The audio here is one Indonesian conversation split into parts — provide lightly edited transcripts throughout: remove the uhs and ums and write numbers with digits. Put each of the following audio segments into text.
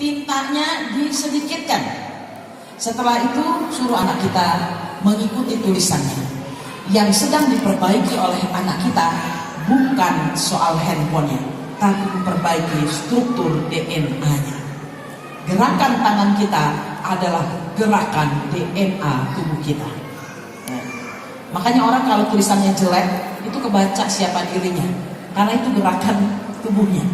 tintanya disedikitkan. Setelah itu suruh anak kita mengikuti tulisannya. Yang sedang diperbaiki oleh anak kita bukan soal handphonenya, tapi memperbaiki struktur DNA-nya. Gerakan tangan kita adalah gerakan DNA tubuh kita. Makanya orang kalau tulisannya jelek itu kebaca siapa dirinya, karena itu gerakan tubuhnya.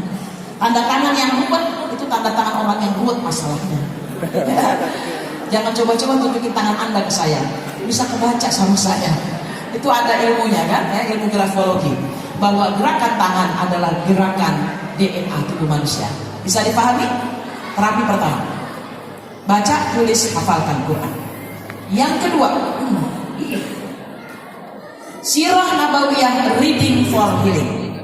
Tanda tangan yang ruwet itu tanda tangan orang yang ruwet masalahnya. Jangan coba-coba tunjukin tangan Anda ke saya, bisa kebaca sama saya. Itu ada ilmunya kan, ya, ilmu grafologi, bahwa gerakan tangan adalah gerakan DNA tubuh manusia. Bisa dipahami? Terapi pertama, baca, tulis, hafalkan Quran. Yang kedua, Sirah Nabawiyah Reading for Healing.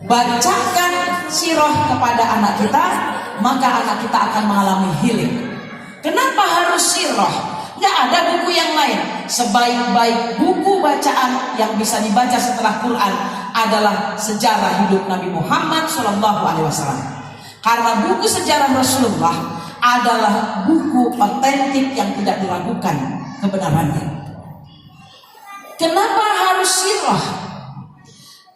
Bacakan sirah kepada anak kita, maka anak kita akan mengalami healing. Kenapa harus sirah? Gak ada buku yang lain. Sebaik-baik buku bacaan yang bisa dibaca setelah Quran adalah sejarah hidup Nabi Muhammad SAW. Karena buku sejarah Rasulullah adalah buku otentik yang tidak diragukan kebenarannya. Kenapa harus sirah?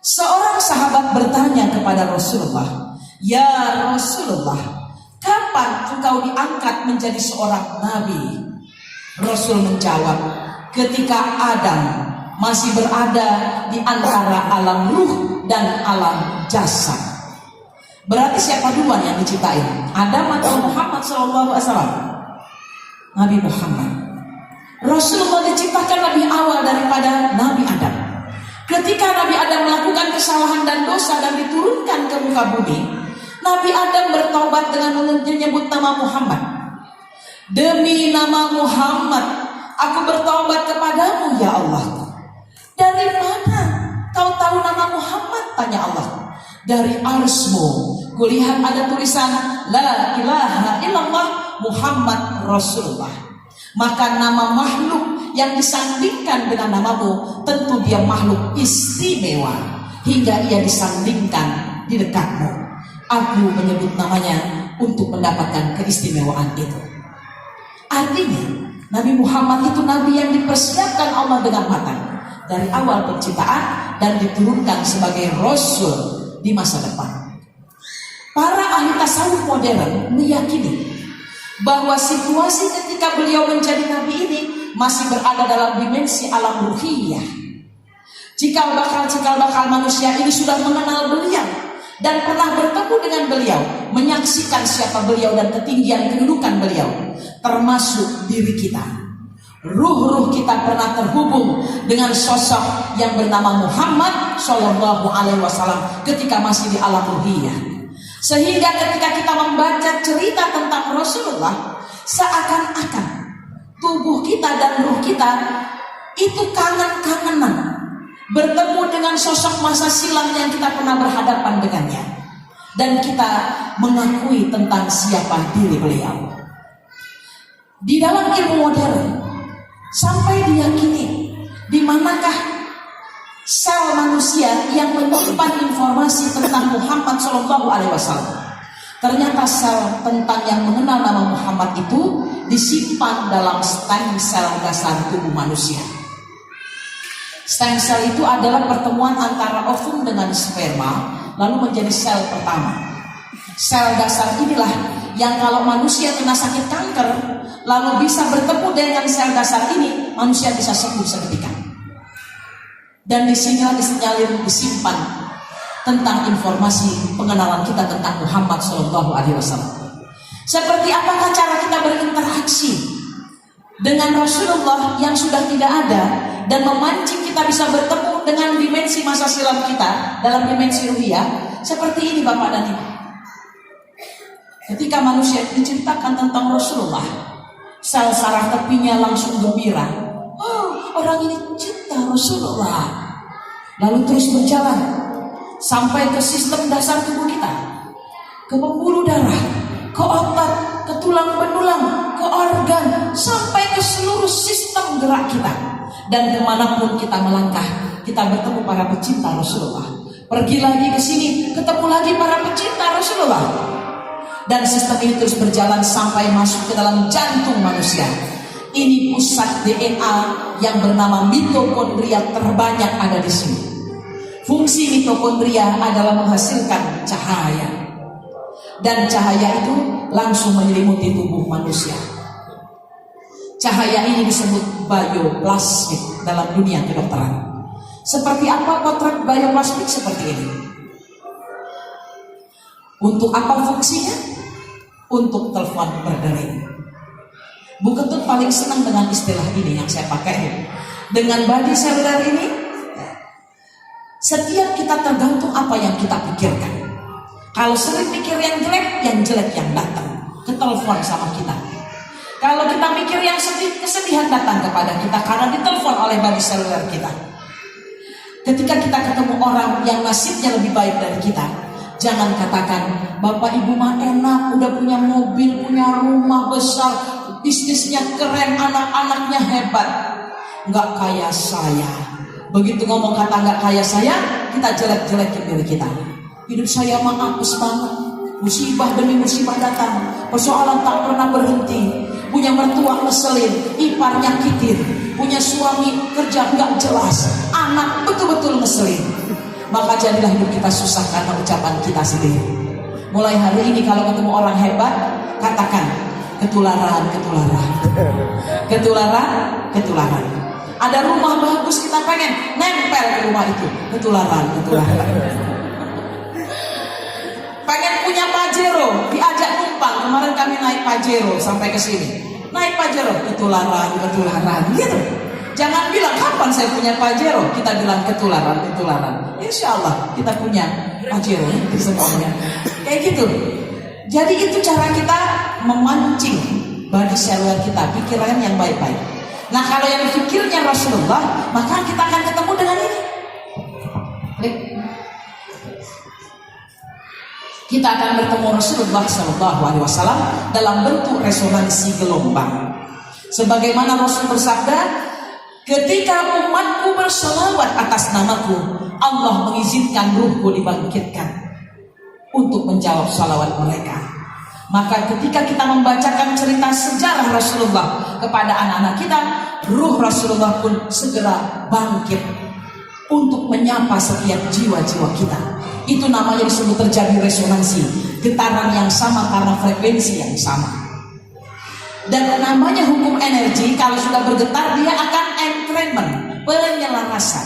Seorang sahabat bertanya kepada Rasulullah, "Ya Rasulullah, kapan engkau diangkat menjadi seorang nabi?" Rasul menjawab, "Ketika Adam masih berada di antara alam ruh dan alam jasad." Berarti siapa duluan yang diciptain? Adam atau Muhammad SAW? Nabi Muhammad. Rasulullah diciptakan lebih awal daripada Nabi Adam. Ketika Nabi Adam melakukan kesalahan dan dosa dan diturunkan ke muka bumi, Nabi Adam bertobat dengan menyebut nama Muhammad. "Demi nama Muhammad, aku bertobat kepadamu ya Allah." "Dari mana kau tahu nama Muhammad?" tanya Allah. "Dari arsmu, kulihat ada tulisan La ilaha illallah Muhammad Rasulullah." Maka nama makhluk yang disandingkan dengan namamu, tentu dia makhluk istimewa hingga ia disandingkan di dekatmu. Aku menyebut namanya untuk mendapatkan keistimewaan itu. Artinya Nabi Muhammad itu nabi yang dipersiapkan Allah dengan matang dari awal penciptaan dan diturunkan sebagai rasul di masa depan. Para ahli tasawuf modern meyakini bahwa situasi ketika beliau menjadi nabi ini masih berada dalam dimensi alam ruhiyah. Cikal bakal manusia ini sudah mengenal beliau dan pernah bertemu dengan beliau, menyaksikan siapa beliau dan ketinggian kedudukan beliau, termasuk diri kita. Ruh-ruh kita pernah terhubung dengan sosok yang bernama Muhammad SAW ketika masih di alam ruhiyah. Sehingga ketika kita membaca cerita tentang Rasulullah, seakan-akan tubuh kita dan ruh kita itu kangen-kangenan bertemu dengan sosok masa silam yang kita pernah berhadapan dengannya, dan kita mengakui tentang siapa diri beliau. Di dalam ilmu modern sampai diyakini di manakah sel manusia yang menyimpan informasi tentang Muhammad SAW. Ternyata sel tentang yang mengenal nama Muhammad itu disimpan dalam stem sel dasar tubuh manusia. Stem sel itu adalah pertemuan antara ovum dengan sperma lalu menjadi sel pertama. Sel dasar inilah yang kalau manusia kena sakit kanker lalu bisa bertemu dengan sel dasar ini, manusia bisa sembuh seketika. Dan disinilah disimpan tentang informasi pengenalan kita tentang Muhammad SAW. Seperti apakah cara kita berinteraksi dengan Rasulullah yang sudah tidak ada dan memancing kita bisa bertemu dengan dimensi masa silam kita dalam dimensi ruhiyah. Seperti ini Bapak dan Ibu. Ketika manusia diciptakan tentang Rasulullah, sel saraf tepinya langsung gembira. Oh, orang ini cinta Rasulullah. Lalu terus berjalan sampai ke sistem dasar tubuh kita, ke pembuluh darah, ke otak, ke tulang benulang, ke organ, sampai ke seluruh sistem gerak kita. Dan kemanapun kita melangkah, kita bertemu para pecinta Rasulullah. Pergi lagi ke sini, ketemu lagi para pecinta Rasulullah. Dan sistem ini terus berjalan sampai masuk ke dalam jantung manusia. Ini pusat DNA yang bernama mitokondria terbanyak ada di sini. Fungsi mitokondria adalah menghasilkan cahaya. Dan cahaya itu langsung menyelimuti tubuh manusia. Cahaya ini disebut bioplasmid dalam dunia kedokteran. Seperti apa potret bioplasmid seperti ini? Untuk apa fungsinya? Untuk telepon berdering. Bu Ketut paling senang dengan istilah ini yang saya pakai. Dengan body seluler ini, setiap kita tergantung apa yang kita pikirkan. Kalau sering pikir yang jelek yang datang ke telepon sama kita. Kalau kita mikir yang sedih, kesedihan datang kepada kita karena ditelepon oleh body seluler kita. Ketika kita ketemu orang yang nasibnya lebih baik dari kita, jangan katakan, bapak ibu mah enak, udah punya mobil, punya rumah besar, bisnisnya keren, anak-anaknya hebat. Nggak kayak saya. Begitu ngomong kata nggak kayak saya, kita jelek-jelekin diri kita. Hidup saya mah apes banget. Musibah demi musibah datang, persoalan tak pernah berhenti. Punya mertua ngeselin, ipar nyakitin, punya suami kerja nggak jelas, anak betul-betul ngeselin. Maka jadilah hidup kita susah karena ucapan kita sendiri. Mulai hari ini kalau ketemu orang hebat, katakan ketularan. Ada rumah bagus kita pengen nempel ke rumah itu, ketularan. Pengen punya Pajero, diajak numpang. Kemarin kami naik Pajero sampai ke sini. Naik Pajero, ketularan gitu. Jangan bilang kapan saya punya Pajero, kita bilang ketularan. Insya Allah kita punya Pajero itu semuanya. Kayak gitu. Jadi itu cara kita memancing body seluler kita, pikiran yang baik-baik. Nah kalau yang pikirnya Rasulullah, maka kita akan ketemu dengan ini. Kita akan bertemu Rasulullah SAW dalam bentuk resonansi gelombang. Sebagaimana Rasul bersabda, ketika umatku berselawat atas namaku, Allah mengizinkan ruhku dibangkitkan untuk menjawab salawat mereka. Maka ketika kita membacakan cerita sejarah Rasulullah kepada anak-anak kita, ruh Rasulullah pun segera bangkit untuk menyapa setiap jiwa-jiwa kita. Itu namanya disebut terjadi resonansi, getaran yang sama karena frekuensi yang sama. Dan namanya hukum energi, kalau sudah bergetar dia akan entrainment, penyelarasan.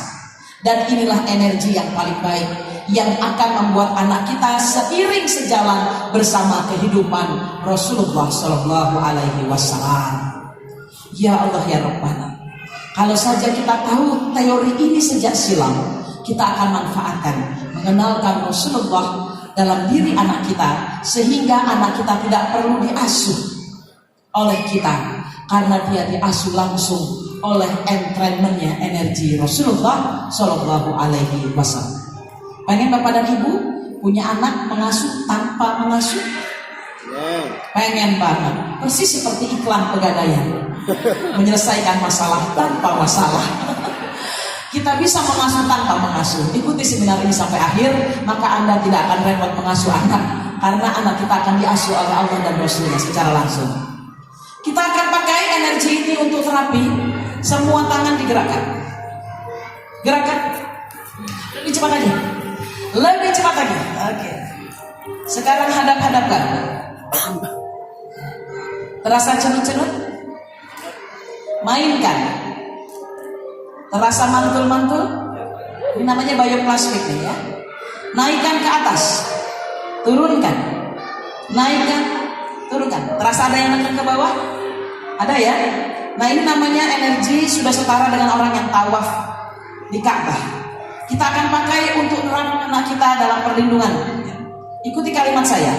Dan inilah energi yang paling baik yang akan membuat anak kita seiring sejalan bersama kehidupan Rasulullah Shallallahu Alaihi Wasallam. Ya Allah ya Rabbana, kalau saja kita tahu teori ini sejak silam, kita akan manfaatkan mengenalkan Rasulullah dalam diri anak kita, sehingga anak kita tidak perlu diasuh oleh kita, karena dia diasuh langsung oleh entrainmentnya energi Rasulullah Shallallahu Alaihi Wasallam. Pengen bapak dan ibu punya anak mengasuh tanpa mengasuh? Pengen banget, persis seperti iklan Pegadaian, menyelesaikan masalah tanpa masalah. Kita bisa mengasuh tanpa mengasuh. Ikuti seminar ini sampai akhir, maka Anda tidak akan repot mengasuh anak, karena anak kita akan diasuh oleh Allah dan Rasulnya secara langsung. Kita akan pakai energi ini untuk terapi. Semua tangan digerakkan. Gerakan lebih cepat lagi. Lebih cepat lagi. Oke. Sekarang hadap-hadapkan. Terasa cenut-cenut? Mainkan. Terasa mantul-mantul? Ini namanya bioplasmid nih ya. Naikkan ke atas, turunkan. Naikkan, turunkan. Terasa ada yang naik ke bawah? Ada ya? Nah ini namanya energi sudah setara dengan orang yang tawaf di Ka'bah. Kita akan pakai untuk menerapkan anak kita dalam perlindungan. Ikuti kalimat saya.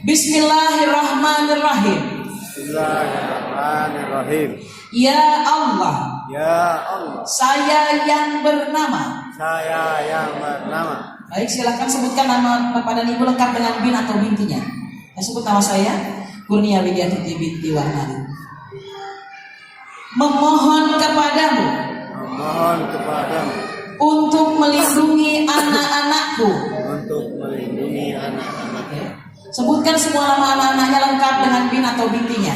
Bismillahirrahmanirrahim. Bismillahirrahmanirrahim. Ya Allah. Ya Allah. Saya yang bernama. Saya yang bernama. Baik, silakan sebutkan nama bapak dan ibu lengkap dengan bin atau bintinya. Saya sebut nama saya Kurnia Widiatuti binti Warnani. Memohon kepadamu. Memohon kepadamu. Untuk melindungi anak-anakku. Untuk melindungi anak-anakku. Sebutkan semua nama anak-anaknya lengkap dengan bin atau bintinya.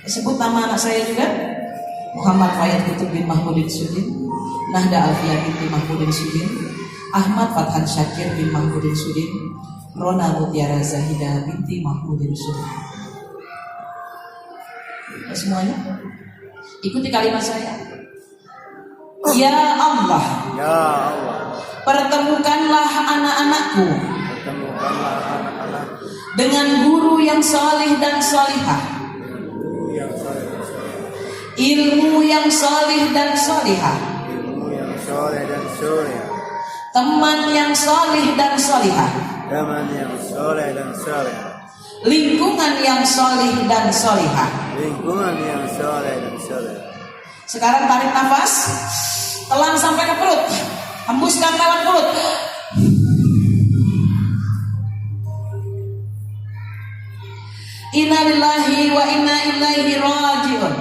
Sebut nama anak saya juga. Muhammad Fayad Kutub bin Mahmudin Sudin, Nahda Alfiyah binti Mahmudin Sudin, Ahmad Fathan Syakir bin Mahmudin Sudin, Rona Mutiara Zahidah binti Mahmudin Sudin. Semuanya ikuti kalimat saya. Ya Allah, Ya Allah, pertemukanlah anak-anakku pertemukanlah anak-anak dengan guru yang salih dan salihah, yang soleh, ilmu yang salih dan salihah, ilmu yang soleh dan soleh, teman yang salih dan salihah, teman yang soleh dan soleh, lingkungan yang salih dan salihah. lingkungan yang soleh dan soleh. Sekarang tarik nafas, telan sampai ke perut, hembuskan lewat perut. Inna lillahi wa inna ilaihi rajiun.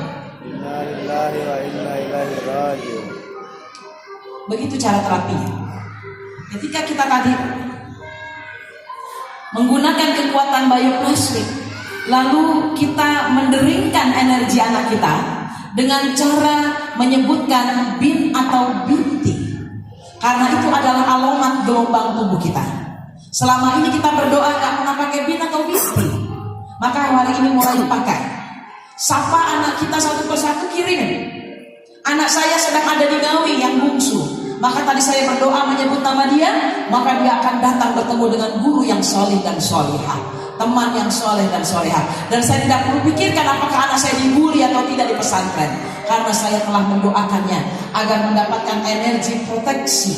Inna lillahi wa inna ilaihi raji'un. Begitu cara terapinya. Ketika kita tadi menggunakan kekuatan bioplastik, lalu kita menderingkan energi anak kita dengan cara menyebutkan bin atau binti, karena itu adalah alamat gelombang tubuh kita. Selama ini kita berdoa gak pernah pakai bin atau binti, maka hari ini mulai dipakai. Sapa anak kita satu persatu, kirim. Anak saya sedang ada di Ngawi yang bungsu, maka tadi saya berdoa menyebut nama dia, maka dia akan datang bertemu dengan guru yang solih dan solihah, teman yang soleh dan solehah. Dan saya tidak perlu pikirkan apakah anak saya dibully atau tidak di pesantren, karena saya telah mendoakannya agar mendapatkan energi proteksi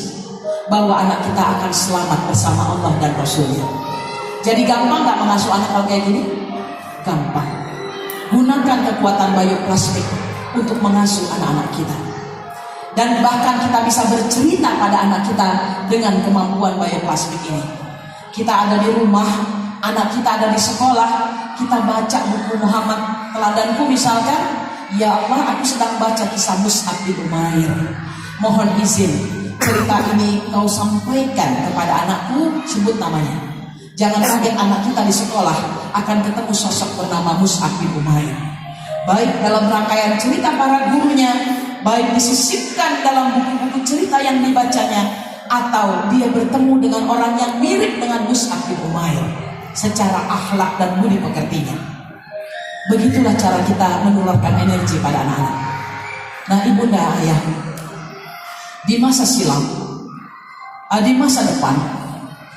bahwa anak kita akan selamat bersama Allah dan Rasulnya. Jadi gampang gak mengasuh anak kalau kayak gini? Gampang. Gunakan kekuatan bioplastik untuk mengasuh anak-anak kita. Dan bahkan kita bisa bercerita pada anak kita dengan kemampuan bioplastik ini. Kita ada di rumah, anak kita ada di sekolah, kita baca buku Muhammad Teladanku misalkan, ya Allah, aku sedang baca kisah Mus'ab bin Umair. Mohon izin, cerita ini kau sampaikan kepada anakku, sebut namanya. Jangan kaget anak kita di sekolah akan ketemu sosok bernama Mus'ab bin Umair. Baik dalam rangkaian cerita para gurunya, baik disisipkan dalam buku-buku cerita yang dibacanya, atau dia bertemu dengan orang yang mirip dengan Mus'ab bin Umair secara akhlak dan budi pekertinya. Begitulah cara kita menularkan energi pada anak-anak. Nah, ibunda ayah, di masa silam, di masa depan,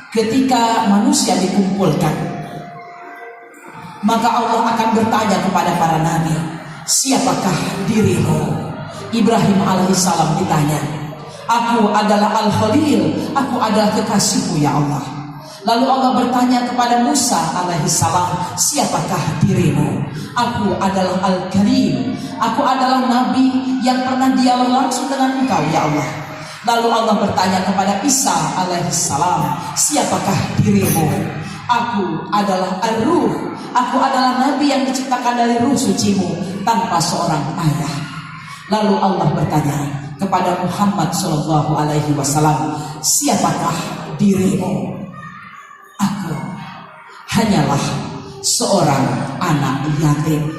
ketika manusia dikumpulkan, maka Allah akan bertanya kepada para nabi, siapakah dirimu? Ibrahim alaihissalam ditanya, aku adalah Al-Khalil, aku adalah kekasihmu ya Allah. Lalu Allah bertanya kepada Musa alaihissalam, siapakah dirimu? Aku adalah Al-Karim, aku adalah nabi yang pernah dialog langsung dengan engkau ya Allah. Lalu Allah bertanya kepada Isa alaihissalam, siapakah dirimu? Aku adalah Ar-Ruh, aku adalah nabi yang diciptakan dari ruh sucimu tanpa seorang ayah. Lalu Allah bertanya kepada Muhammad sallallahu alaihi wasallam, siapakah dirimu? Aku hanyalah seorang anak yatim.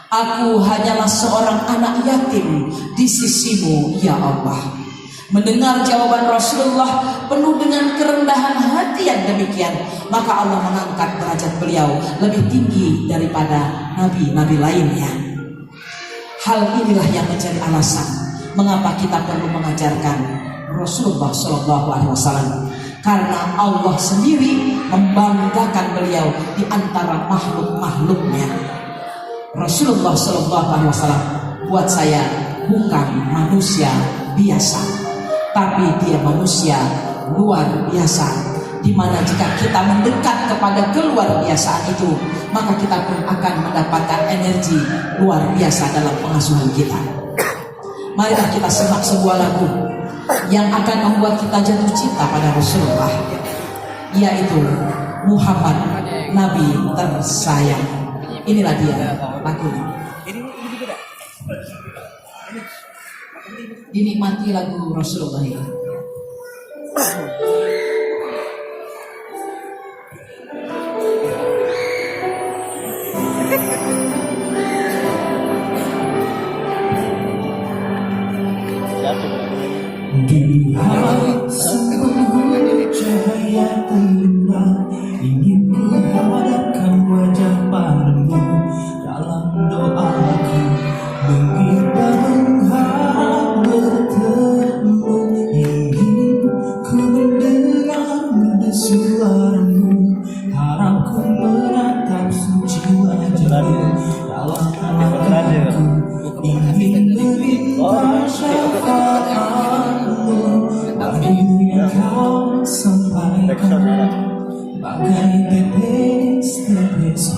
Aku hanyalah seorang anak yatim di sisimu ya Allah. Mendengar jawaban Rasulullah penuh dengan kerendahan hati yang demikian, maka Allah mengangkat derajat beliau lebih tinggi daripada nabi-nabi lainnya. Hal inilah yang menjadi alasan mengapa kita perlu mengajarkan Rasulullah SAW, karena Allah sendiri membanggakan beliau di antara makhluk-makhluknya. Rasulullah SAW buat saya bukan manusia biasa, tapi dia manusia luar biasa, di mana jika kita mendekat kepada keluar biasaan itu, maka kita pun akan mendapatkan energi luar biasa dalam pengasuhan kita. Marilah kita semak sebuah lagu yang akan membuat kita jatuh cinta pada Rasulullah, yaitu Muhammad Nabi tersayang. Inilah dia lagunya. Dinikmati lagu Rasulullah ini.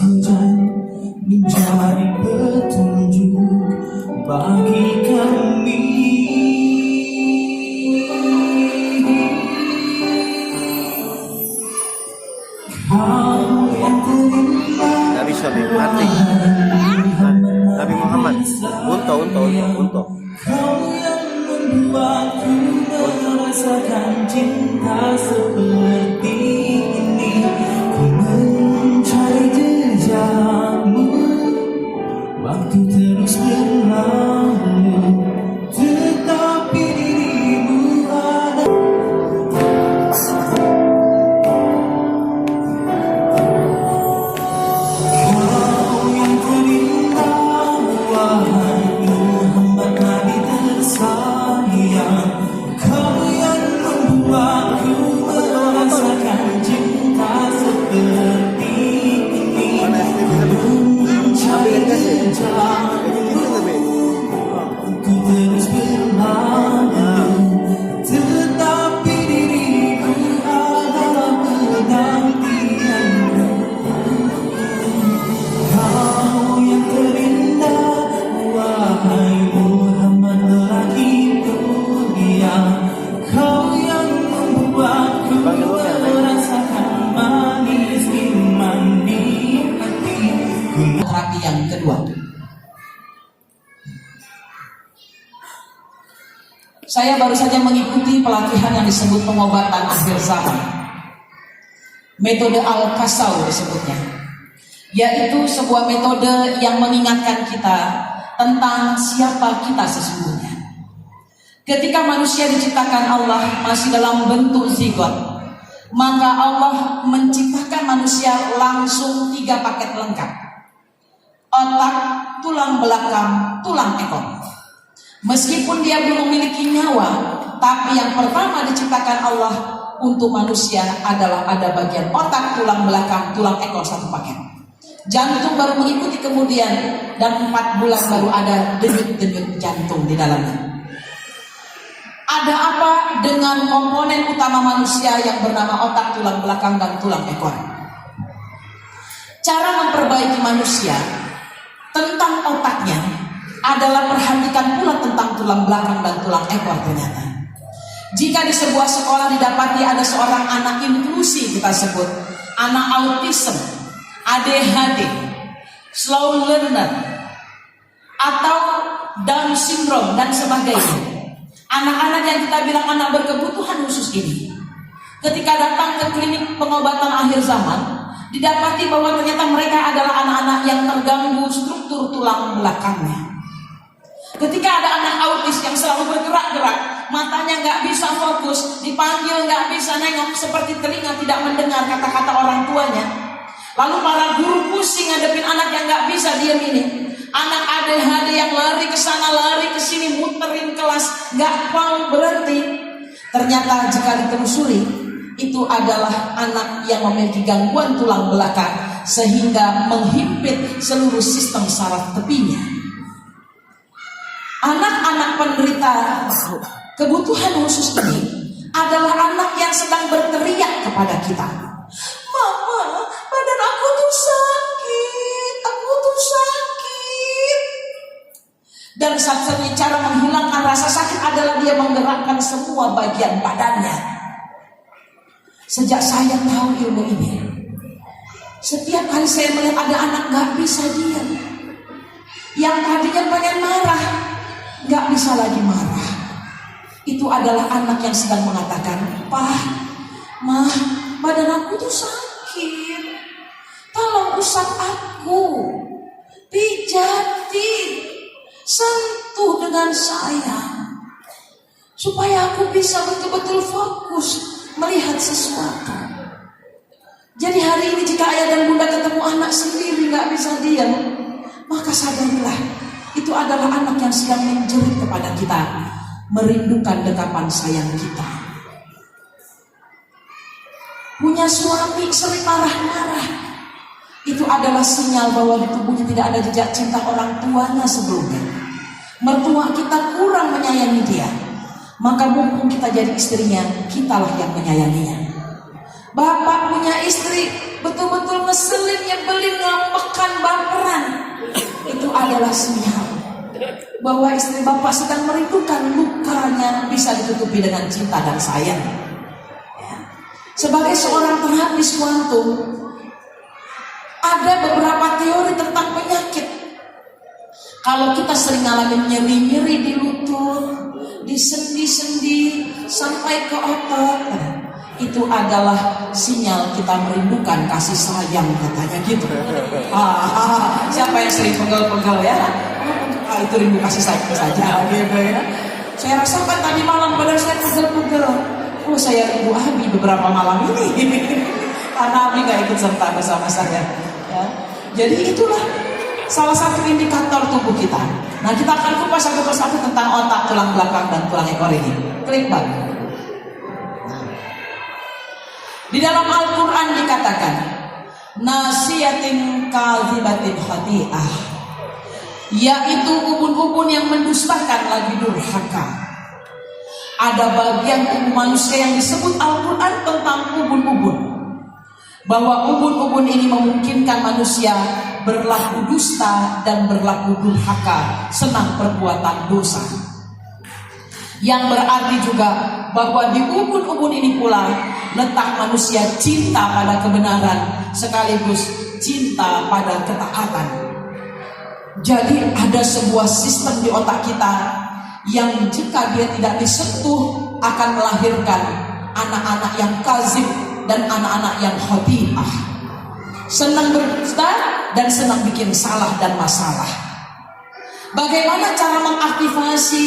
saja mencari petunjuk bagi kami. Kau yang terindah, Nggak bisa mati. Nabi Muhammad. Unto. kau yang membuatku merasakan cinta seperti ini. Ku mencari jejakmu, waktu terus berlalu, tetapi dirimu ada. Kau yang terindah, wahai Muhammad Nabi tersayang. Kau yang membuatku merasakan cinta seperti ini. Mencari jejakmu, ku terus berlalu, tetapi diriku adalah penantianmu. Kau yang terindah, wahai Muhammad lelaki mulia. Kau yang membuatku merasakan manis iman di hati. Terapi yang kedua. Saya baru saja mengikuti pelatihan yang disebut pengobatan akhir zaman. Metode Al-Kasau disebutnya. Yaitu sebuah metode yang mengingatkan kita tentang siapa kita sesungguhnya. Ketika manusia diciptakan Allah masih dalam bentuk zigot, maka Allah menciptakan manusia langsung 3 paket lengkap. Otak, tulang belakang, tulang ekor. Meskipun dia belum memiliki nyawa, tapi yang pertama diciptakan Allah untuk manusia adalah ada bagian otak, tulang belakang, tulang ekor 1 paket. Jantung baru mengikuti kemudian, dan 4 bulan baru ada denyut-denyut jantung di dalamnya. Ada apa dengan komponen utama manusia yang bernama otak, tulang belakang, dan tulang ekor? Cara memperbaiki manusia tentang otaknya adalah perhatikan pula tentang tulang belakang dan tulang ekor ternyata. Jika di sebuah sekolah didapati ada seorang anak inklusi, kita sebut anak autism, ADHD, slow learner, atau Down syndrome dan sebagainya. Anak-anak yang kita bilang anak berkebutuhan khusus ini, ketika datang ke klinik pengobatan akhir zaman, didapati bahwa ternyata mereka adalah anak-anak yang terganggu struktur tulang belakangnya. Ketika ada anak autis yang selalu bergerak-gerak, matanya nggak bisa fokus, dipanggil nggak bisa nengok, seperti telinga tidak mendengar kata-kata orang tuanya. Lalu para guru pusing ngadepin anak yang nggak bisa diam ini. Anak ADHD yang lari ke sana lari ke sini, muterin kelas, nggak mau berhenti. Ternyata jika ditelusuri, itu adalah anak yang memiliki gangguan tulang belakang sehingga menghimpit seluruh sistem saraf tepinya. Anak-anak penderita kebutuhan khusus ini adalah anak yang sedang berteriak kepada kita, "Mama, badan aku tuh sakit, aku tuh sakit." Dan satu-satunya cara menghilangkan rasa sakit adalah dia menggerakkan semua bagian badannya. Sejak saya tahu ilmu ini, setiap kali saya melihat ada anak gak bisa diam, yang tadinya pengen marah, gak bisa lagi marah. Itu adalah anak yang sedang mengatakan, "Pak, Ma, badan aku tuh sakit. Tolong usap aku, pijati, sentuh dengan sayang, supaya aku bisa betul-betul fokus melihat sesuatu." Jadi hari ini jika ayah dan bunda ketemu anak sendiri gak bisa diam, maka sadarilah itu adalah anak yang sedang menjerit kepada kita, merindukan dekapan sayang kita. Punya suami sering marah-marah, itu adalah sinyal bahwa di tubuhnya tidak ada jejak cinta orang tuanya sebelumnya. Mertua kita kurang menyayangi dia, maka mumpung kita jadi istrinya, kitalah yang menyayanginya. Bapak punya istri betul-betul ngeselin, nyebelin, ngambekan, baperan, itu adalah sinyal bahwa istri bapak sedang merindukan lukanya bisa ditutupi dengan cinta dan sayang. Ya. Sebagai seorang terapis kuantum, ada beberapa teori tentang penyakit. Kalau kita sering ngalamin nyeri-nyeri di lutut, di sendi-sendi, sampai ke otot, itu adalah sinyal kita merindukan kasih sayang, katanya gitu. Siapa yang sering pegel-pegel ya? Itu rindu kasih sayang saja gitu ya. Saya rasakan tadi malam badan saya pegel-pegel. Oh, saya rindu Abi beberapa malam ini karena Abi gak ikut serta bersama saya ya. Jadi itulah salah satu indikator tubuh kita. Nah, kita akan kupas satu persatu tentang otak, tulang belakang, dan tulang ekor ini. Klik bang. Di dalam Al-Quran dikatakan, nasiyatin kadhibatin khati'ah, yaitu ubun-ubun yang mendustakan lagi durhaka. Ada bagian tubuh manusia yang disebut Al-Quran tentang ubun-ubun, bahwa ubun-ubun ini memungkinkan manusia berlaku dusta dan berlaku durhaka, senang perbuatan dosa. Yang berarti juga bahwa di ubun-ubun ini pula letak manusia cinta pada kebenaran sekaligus cinta pada ketaatan. Jadi ada sebuah sistem di otak kita yang jika dia tidak disentuh akan melahirkan anak-anak yang kazib dan anak-anak yang khati'ah, senang berdusta dan senang bikin salah dan masalah. Bagaimana cara mengaktifasi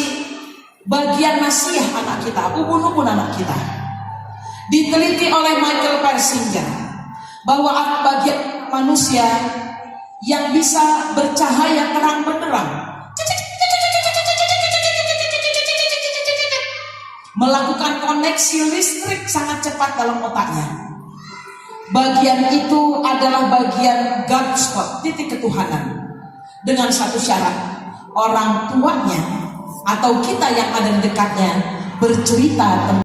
bagian nasiah anak kita, ubun-ubun anak kita? Diteliti oleh Michael Persinger bahwa ada bagian manusia yang bisa bercahaya terang benderang, melakukan koneksi listrik sangat cepat dalam otaknya. Bagian itu adalah bagian God spot, titik ketuhanan, dengan satu syarat: orang tuanya atau kita yang ada di dekatnya bercerita tentang